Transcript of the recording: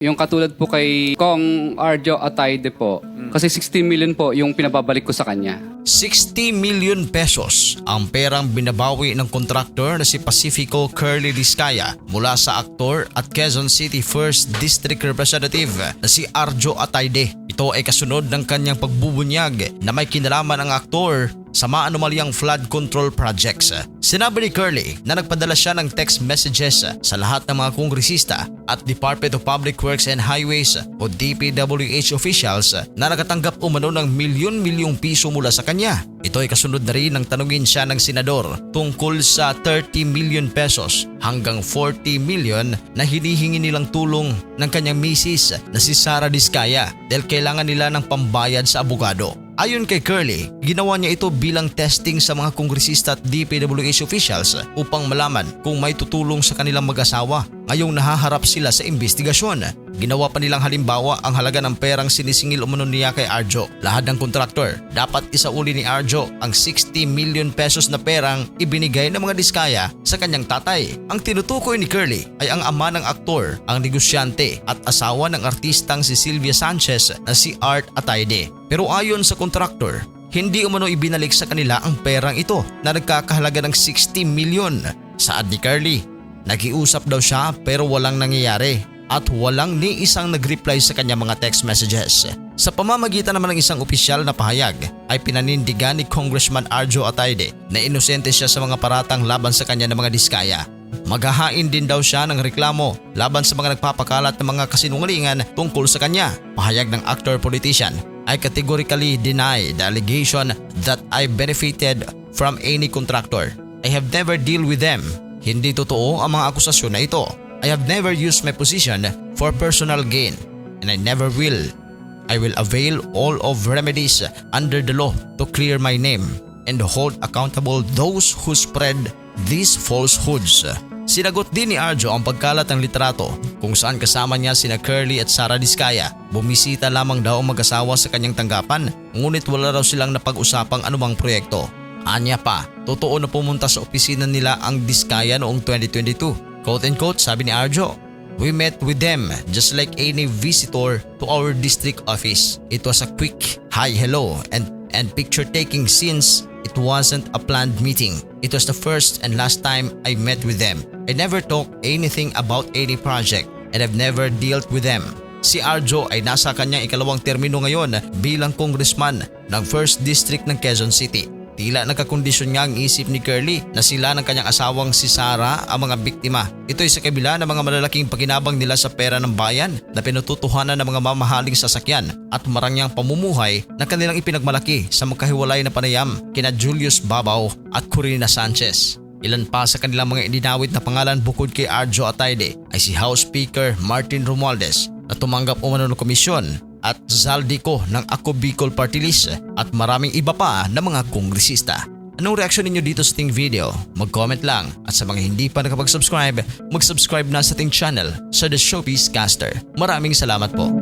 Yung katulad po kay Kong Arjo Atayde po, kasi 60 million po yung pinababalik ko sa kanya. 60 million pesos ang perang binabawi ng kontraktor na si Pacifico Curly Discaya mula sa aktor at Quezon City 1st District Representative na si Arjo Atayde. Ito ay kasunod ng kanyang pagbubunyag na may kinalaman ang aktor sa maanumalyang flood control projects. Sinabi ni Curly na nagpadala siya ng text messages sa lahat ng mga kongresista at Department of Public Works and Highways o DPWH officials na nakatanggap umano ng milyon-milyong piso mula sa kanya. Ito ay kasunod na rin ng tanungin siya ng senador tungkol sa 30 million pesos hanggang 40 million na hinihingi nilang tulong ng kanyang misis na si Sara Discaya dahil kailangan nila ng pambayad sa abogado. Ayon kay Curly, ginawa niya ito bilang testing sa mga kongresista at DPWH officials upang malaman kung may tutulong sa kanilang mag-asawa ngayong nahaharap sila sa investigasyon. Ginawa pa nilang halimbawa ang halaga ng perang sinisingil umano niya kay Arjo. Lahat ng kontraktor dapat isauli ni Arjo ang 60 million pesos na perang ibinigay ng mga Discaya sa kanyang tatay. Ang tinutukoy ni Curly ay ang ama ng aktor, ang negosyante at asawa ng artistang si Sylvia Sanchez na si Art Atayde. Pero ayon sa kontraktor, hindi umano ibinalik sa kanila ang perang ito na nagkakahalaga ng 60 million. Saad ni Curly, nakiusap daw siya pero walang nangyayari at walang ni isang nag-reply sa kanya mga text messages. Sa pamamagitan naman ng isang opisyal na pahayag ay pinanindigan ni Congressman Arjo Atayde na inosente siya sa mga paratang laban sa kanya ng mga Discaya. Maghahain din daw siya ng reklamo laban sa mga nagpapakalat ng mga kasinungalingan tungkol sa kanya. Pahayag ng actor-politician, I categorically deny the allegation that I benefited from any contractor. I have never dealt with them. Hindi totoo ang mga akusasyon na ito. I have never used my position for personal gain and I never will. I will avail all of remedies under the law to clear my name and hold accountable those who spread these falsehoods. Sinagot din ni Arjo ang pagkalat ng litrato kung saan kasama niya sina Curly at Sara Discaya. Bumisita lamang daw ang mag-asawa sa kanyang tanggapan ngunit wala raw silang napag-usapang anumang proyekto. Anya pa, totoo na pumunta sa opisina nila ang Discaya noong 2022. Quote-unquote, sabi ni Arjo, we met with them just like any visitor to our district office. It was a quick hi hello and picture taking since it wasn't a planned meeting. It was the first and last time I met with them. I never talked anything about any project and I've never dealt with them. Si Arjo ay nasa kanyang ikalawang termino ngayon bilang congressman ng 1st District ng Quezon City. Tila nagkakondisyon nga ang isip ni Curly na sila ng kanyang asawang si Sara ang mga biktima. Ito ay sa kabila ng mga malalaking pakinabang nila sa pera ng bayan na pinututuhanan ng mga mamahaling sasakyan at marangyang pamumuhay na kanilang ipinagmalaki sa magkahiwalay na panayam kina Julius Babaw at Corina Sanchez. Ilan pa sa kanilang mga idinawit na pangalan bukod kay Arjo Atayde ay si House Speaker Martin Romualdez na tumanggap umano ng komisyon at Zaldico ng Ako Bicol Party List at maraming iba pa na mga kongresista. Anong reaksyon ninyo dito sa ating video? Mag-comment lang at sa mga hindi pa nakapag-subscribe, mag-subscribe na sa ating channel sa The Showbiz Caster. Maraming salamat po.